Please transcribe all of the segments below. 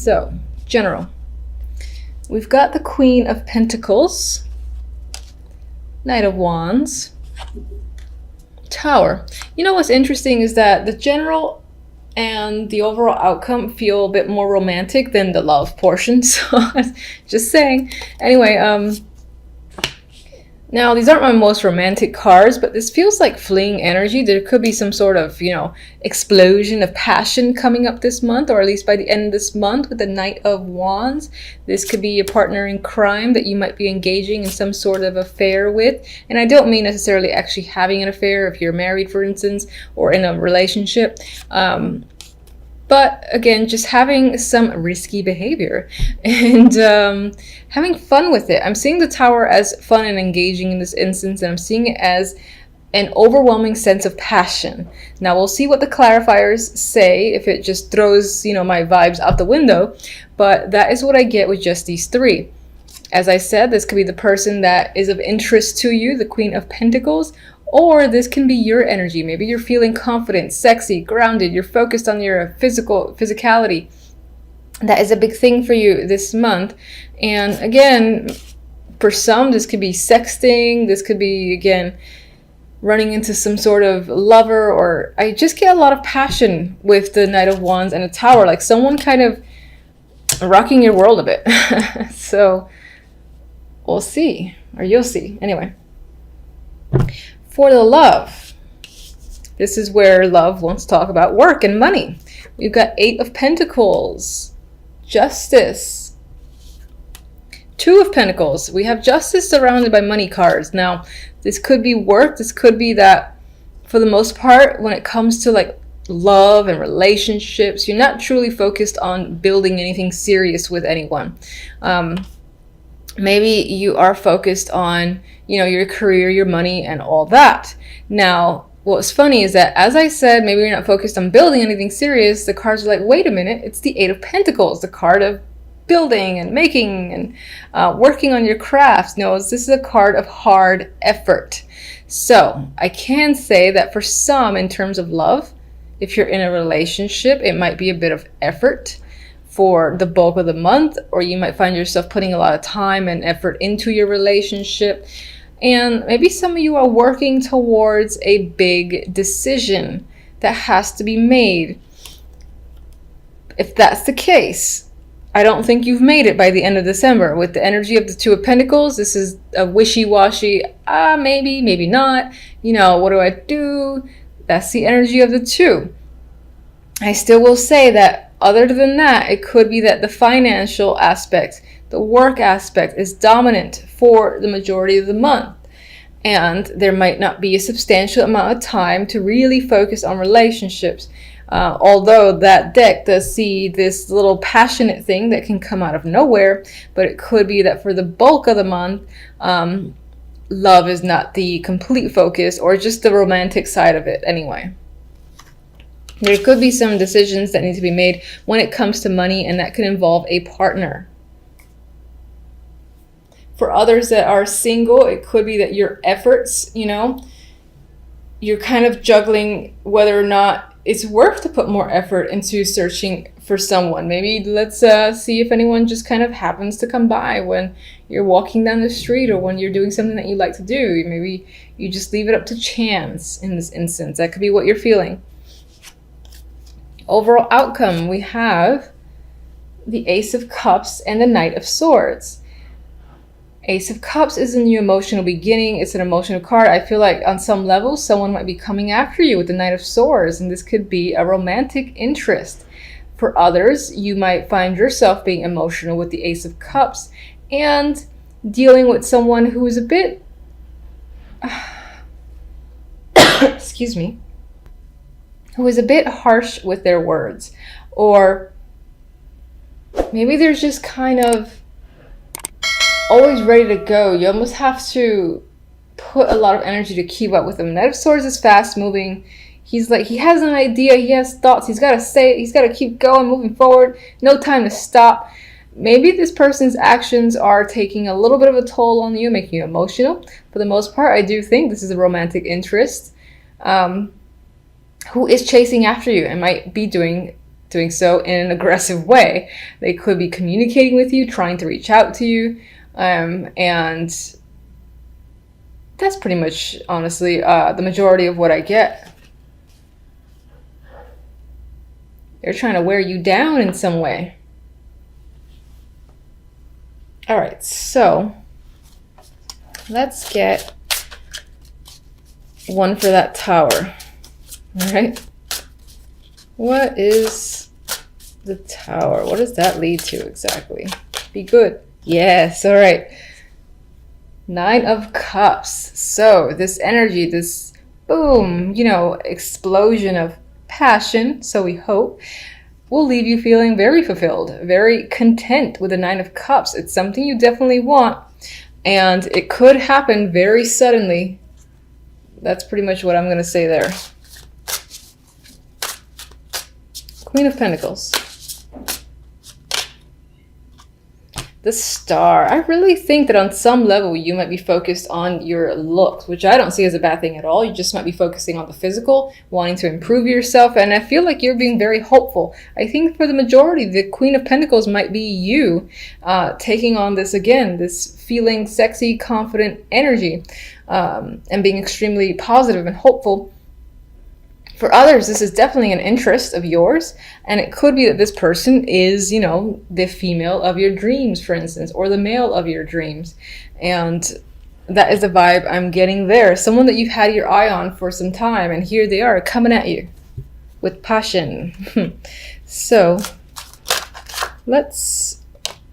So, general. We've got the Queen of Pentacles, Knight of Wands, Tower. You know what's interesting is that the general and the overall outcome feel a bit more romantic than the love portion. So, just saying. Anyway, now, these aren't my most romantic cards, but this feels like fleeing energy. There could be some sort of, explosion of passion coming up this month, or at least by the end of this month with the Knight of Wands. This could be a partner in crime that you might be engaging in some sort of affair with. And I don't mean necessarily actually having an affair if you're married, for instance, or in a relationship. But again, just having some risky behavior and having fun with it. I'm seeing the Tower as fun and engaging in this instance, and I'm seeing it as an overwhelming sense of passion. Now, we'll see what the clarifiers say, if it just throws, my vibes out the window. But that is what I get with just these three. As I said, this could be the person that is of interest to you, the Queen of Pentacles, or this can be your energy. Maybe you're feeling confident, sexy, grounded. You're focused on your physicality. That is a big thing for you this month. And again, for some, this could be sexting. This could be, again, running into some sort of lover. Or I just get a lot of passion with the Knight of Wands and a Tower. Like someone kind of rocking your world a bit. So we'll see. Or you'll see. Anyway. For the love, this is where love wants to talk about work and money. We've got 8 of Pentacles, Justice, 2 of Pentacles. We have Justice surrounded by money cards. Now, this could be work. This could be that for the most part, when it comes to like love and relationships, you're not truly focused on building anything serious with anyone. Maybe you are focused on, your career, your money, and all that. Now, what's funny is that, as I said, maybe you're not focused on building anything serious. The cards are like, wait a minute, it's the 8 of Pentacles, the card of building and making and working on your crafts. No, this is a card of hard effort. So I can say that for some, in terms of love, if you're in a relationship, it might be a bit of effort for the bulk of the month, or you might find yourself putting a lot of time and effort into your relationship. And maybe some of you are working towards a big decision that has to be made. If that's the case, I don't think you've made it by the end of December. With the energy of the 2 of Pentacles, this is a wishy-washy, maybe, maybe not. What do I do? That's the energy of the 2. I still will say that other than that, it could be that the financial aspect, the work aspect is dominant for the majority of the month. And there might not be a substantial amount of time to really focus on relationships. Although that deck does see this little passionate thing that can come out of nowhere. But it could be that for the bulk of the month, love is not the complete focus, or just the romantic side of it anyway. There could be some decisions that need to be made when it comes to money, and that could involve a partner. For others that are single, it could be that your efforts, you're kind of juggling whether or not it's worth to put more effort into searching for someone. Maybe let's see if anyone just kind of happens to come by when you're walking down the street, or when you're doing something that you like to do. Maybe you just leave it up to chance in this instance. That could be what you're feeling. Overall outcome, we have the Ace of Cups and the Knight of Swords. Ace of Cups is a new emotional beginning. It's an emotional card. I feel like on some level, someone might be coming after you with the Knight of Swords, and this could be a romantic interest. For others, you might find yourself being emotional with the Ace of Cups and dealing with someone who is a bit, excuse me, who is a bit harsh with their words. Or maybe they're just kind of always ready to go. You almost have to put a lot of energy to keep up with them. Knight of Swords is fast moving. He's like, he has an idea, he has thoughts, he's got to say it, he's got to keep going, moving forward. No time to stop. Maybe this person's actions are taking a little bit of a toll on you, making you emotional. For the most part, I do think this is a romantic interest who is chasing after you and might be doing doing so in an aggressive way. They could be communicating with you, trying to reach out to you, and that's pretty much, honestly, the majority of what I get. They're trying to wear you down in some way. All right, so let's get one for that Tower. All right. What is the Tower? What does that lead to exactly? Be good. Yes. All right. 9 of Cups. So this energy, this boom, explosion of passion, so we hope, will leave you feeling very fulfilled, very content with the 9 of Cups. It's something you definitely want, and it could happen very suddenly. That's pretty much what I'm going to say there. Queen of Pentacles. The Star. I really think that on some level you might be focused on your looks, which I don't see as a bad thing at all. You just might be focusing on the physical, wanting to improve yourself, and I feel like you're being very hopeful. I think for the majority, the Queen of Pentacles might be you taking on this again, this feeling sexy, confident energy, and being extremely positive and hopeful. For others, this is definitely an interest of yours, and it could be that this person is, the female of your dreams, for instance, or the male of your dreams. And that is the vibe I'm getting there. Someone that you've had your eye on for some time, and here they are coming at you with passion. So let's...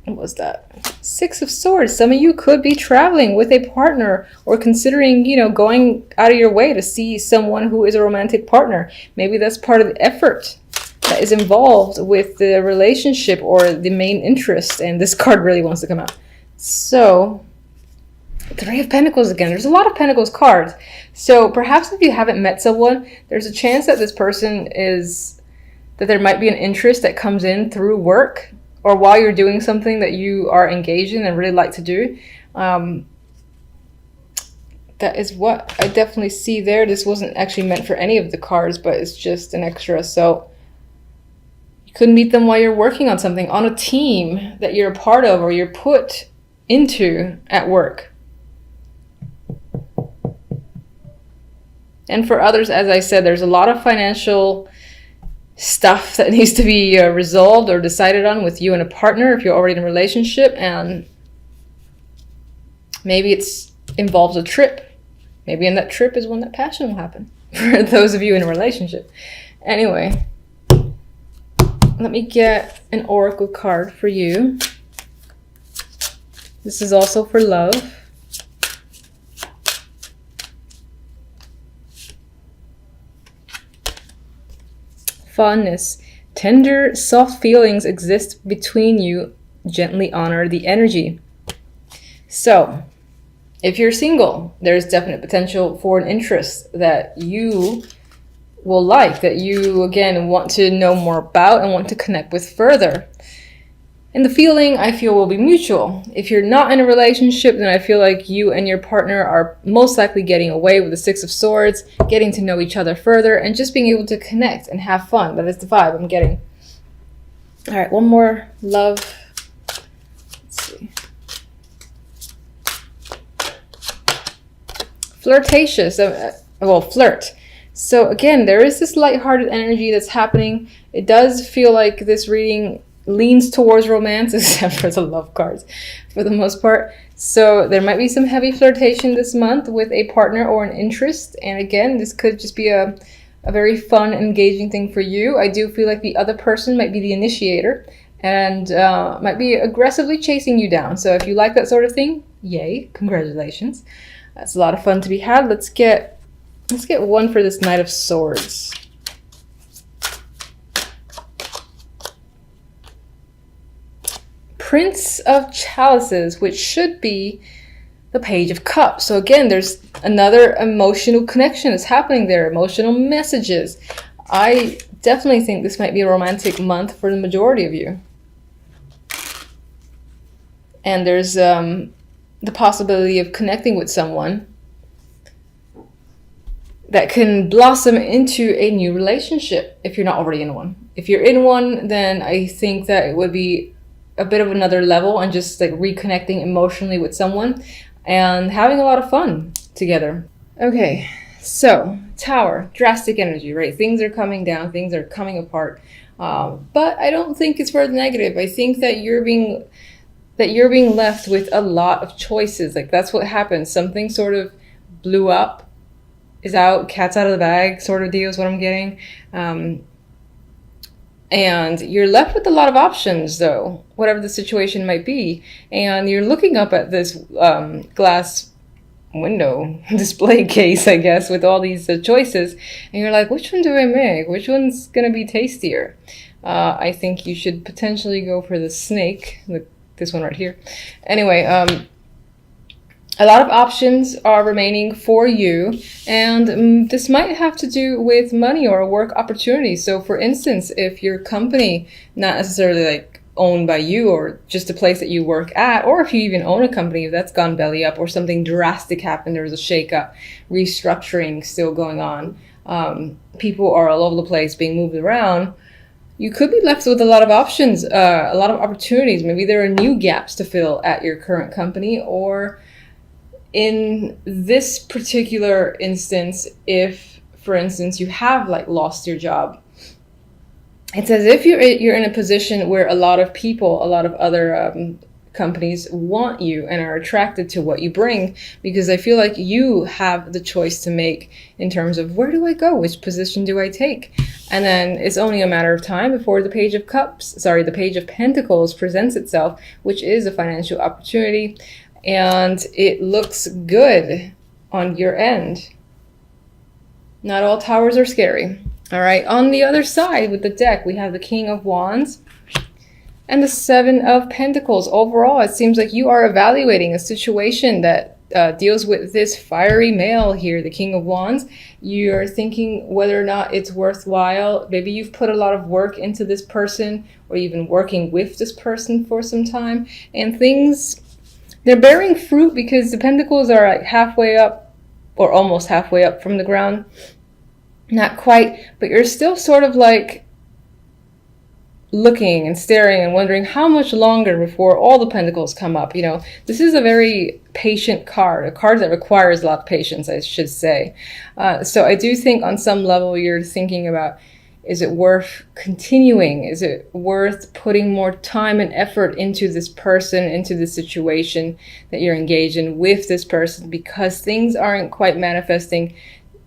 what was that? 6 of Swords. Some of you could be traveling with a partner, or considering, going out of your way to see someone who is a romantic partner. Maybe that's part of the effort that is involved with the relationship or the main interest, and this card really wants to come out. So 3 of Pentacles again. There's a lot of Pentacles cards. So perhaps if you haven't met someone, there's a chance that this person that there might be an interest that comes in through work, or while you're doing something that you are engaged in and really like to do. That is what I definitely see there. This wasn't actually meant for any of the cards, but it's just an extra. So you could meet them while you're working on something, on a team that you're a part of or you're put into at work. And for others, as I said, there's a lot of financial stuff that needs to be resolved or decided on with you and a partner if you're already in a relationship, and maybe it's involves a trip. Maybe in that trip is when that passion will happen for those of you in a relationship. Anyway, let me get an oracle card for you. This is also for love. Fondness. Tender, soft feelings exist between you. Gently honor the energy. So, if you're single, there's definite potential for an interest that you will like, that you, again, want to know more about and want to connect with further. And the feeling, I feel, will be mutual. If you're not in a relationship, then I feel like you and your partner are most likely getting away with the 6 of Swords, getting to know each other further, and just being able to connect and have fun. That is the vibe I'm getting. All right, one more. Love. Let's see. Flirtatious. Flirt. So again, there is this lighthearted energy that's happening. It does feel like this reading leans towards romance, except for the love cards for the most part. So there might be some heavy flirtation this month with a partner or an interest. And again, this could just be a very fun, engaging thing for you. I do feel like the other person might be the initiator and might be aggressively chasing you down. So if you like that sort of thing, yay, congratulations. That's a lot of fun to be had. Let's get one for this Knight of Swords. Prince of Chalices, which should be the Page of Cups. So again, there's another emotional connection that's happening there, emotional messages. I definitely think this might be a romantic month for the majority of you. And there's the possibility of connecting with someone that can blossom into a new relationship if you're not already in one. if you're in one, then I think that it would be a bit of another level and just like reconnecting emotionally with someone and having a lot of fun together. Okay, so Tower, drastic energy, right? Things are coming down, things are coming apart. But I don't think it's for the negative. I think that you're being left with a lot of choices. Like that's what happened. Something sort of blew up, is out, cat's out of the bag sort of deal is what I'm getting. And you're left with a lot of options though, whatever the situation might be. And you're looking up at this glass window display case, I guess, with all these choices, and you're like, which one do I make? Which one's gonna be tastier? I think you should potentially go for the snake, this one right here. Anyway, a lot of options are remaining for you, and this might have to do with money or a work opportunity. So for instance, if your company, not necessarily like owned by you or just a place that you work at, or if you even own a company that's gone belly up or something drastic happened, there was a shakeup, restructuring still going on, people are all over the place being moved around, you could be left with a lot of options, a lot of opportunities. Maybe there are new gaps to fill at your current company, or in this particular instance, if, for instance, you have like lost your job, it's as if you're in a position where a lot of people, a lot of other companies want you and are attracted to what you bring, because I feel like you have the choice to make in terms of where do I go, which position do I take, and then it's only a matter of time before the Page of Pentacles presents itself, which is a financial opportunity, and it looks good on your end. Not all towers are scary. All right, on the other side with the deck, we have the King of Wands and the Seven of Pentacles. Overall, it seems like you are evaluating a situation that deals with this fiery male here, the King of Wands. You're thinking whether or not it's worthwhile. Maybe you've put a lot of work into this person, or you've been working with this person for some time, and things, they're bearing fruit because the Pentacles are like halfway up or almost halfway up from the ground. Not quite, but you're still sort of like looking and staring and wondering how much longer before all the pentacles come up. You know, this is a very patient card, a card that requires a lot of patience, I should say. So I do think on some level you're thinking about, is it worth continuing? Is it worth putting more time and effort into this person, into the situation that you're engaged in with this person, because things aren't quite manifesting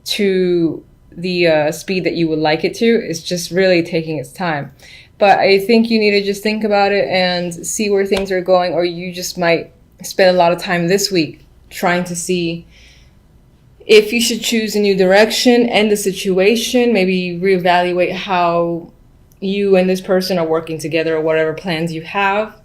to the speed that you would like it to. It's just really taking its time. But I think you need to just think about it and see where things are going, or you just might spend a lot of time this week trying to see if you should choose a new direction, end the situation, maybe reevaluate how you and this person are working together, or whatever plans you have.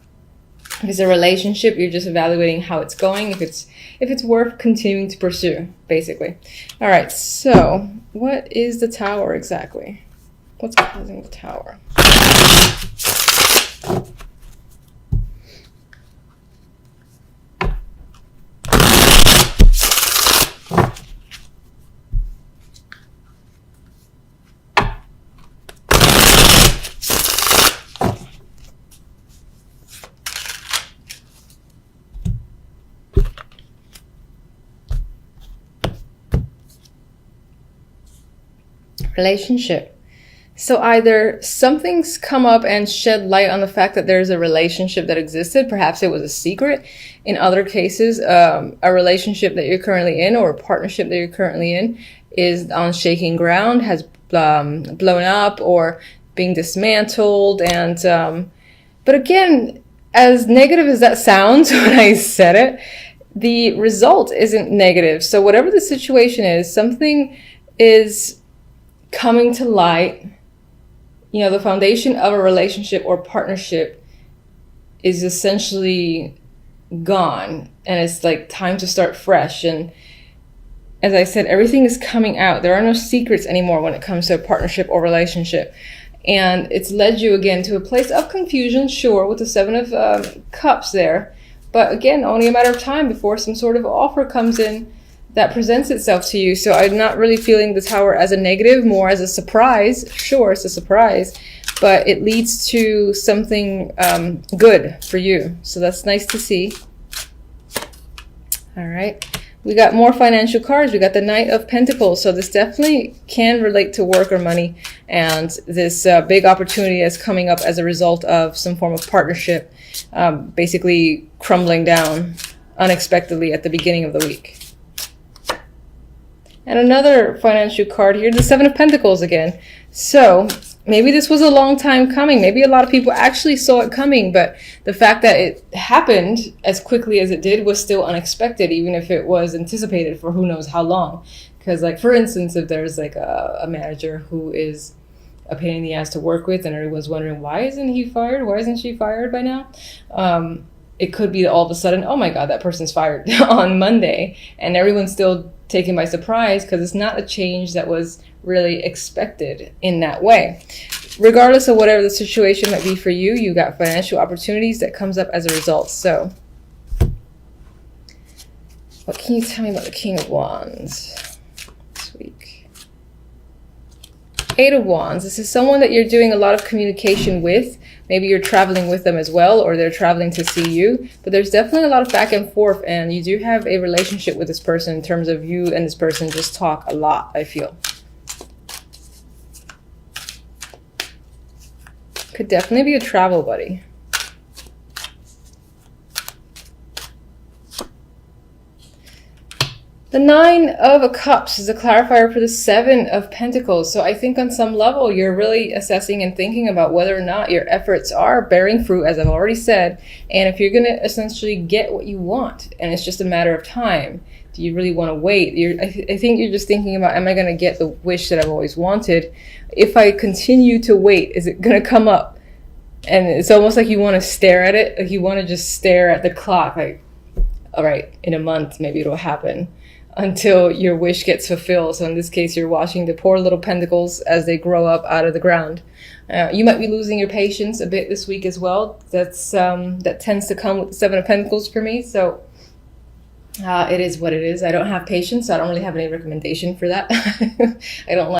If it's a relationship, you're just evaluating how it's going, if it's worth continuing to pursue, basically. All right, so what is the Tower exactly? What's causing the Tower? Relationship. So either something's come up and shed light on the fact that there's a relationship that existed. Perhaps it was a secret. In other cases, a relationship that you're currently in, or a partnership that you're currently in, is on shaking ground, has blown up or being dismantled. And but again, as negative as that sounds when I said it, the result isn't negative. So whatever the situation is, something is coming to light. You know, the foundation of a relationship or partnership is essentially gone, and it's like time to start fresh. And as I said, everything is coming out. There are no secrets anymore when it comes to a partnership or relationship. And it's led you again to a place of confusion, sure, with the Seven of Cups there. But again, only a matter of time before some sort of offer comes in that presents itself to you. So I'm not really feeling the Tower as a negative, more as a surprise. Sure, it's a surprise, but it leads to something good for you. So that's nice to see. All right. We got more financial cards. We got the Knight of Pentacles. So this definitely can relate to work or money. And this big opportunity is coming up as a result of some form of partnership, basically crumbling down unexpectedly at the beginning of the week. And another financial card here, the Seven of Pentacles again. So maybe this was a long time coming. Maybe a lot of people actually saw it coming, but the fact that it happened as quickly as it did was still unexpected, even if it was anticipated for who knows how long. Because, like, for instance, if there's like a manager who is a pain in the ass to work with and everyone's wondering, why isn't he fired? Why isn't she fired by now? It could be that all of a sudden, oh my God, that person's fired on Monday, and everyone's still taken by surprise because it's not a change that was really expected in that way. Regardless of whatever the situation might be for you, you got financial opportunities that comes up as a result. So what can you tell me about the King of Wands this week? Eight of Wands. This is someone that you're doing a lot of communication with. Maybe you're traveling with them as well, or they're traveling to see you. But there's definitely a lot of back and forth, and you do have a relationship with this person in terms of you and this person just talk a lot, I feel. Could definitely be a travel buddy. The Nine of Cups is a clarifier for the Seven of Pentacles. So I think on some level, you're really assessing and thinking about whether or not your efforts are bearing fruit, as I've already said. And if you're going to essentially get what you want, and it's just a matter of time, do you really want to wait? I think you're just thinking about, am I going to get the wish that I've always wanted? If I continue to wait, is it going to come up? And it's almost like you want to stare at it. Like you want to just stare at the clock. Like, all right, in a month, maybe it'll happen, until your wish gets fulfilled. So in this case, you're watching the poor little pentacles as they grow up out of the ground. You might be losing your patience a bit this week as well. That tends to come with the Seven of Pentacles for me. So it is what it is. I don't have patience, so I don't really have any recommendation for that. I don't like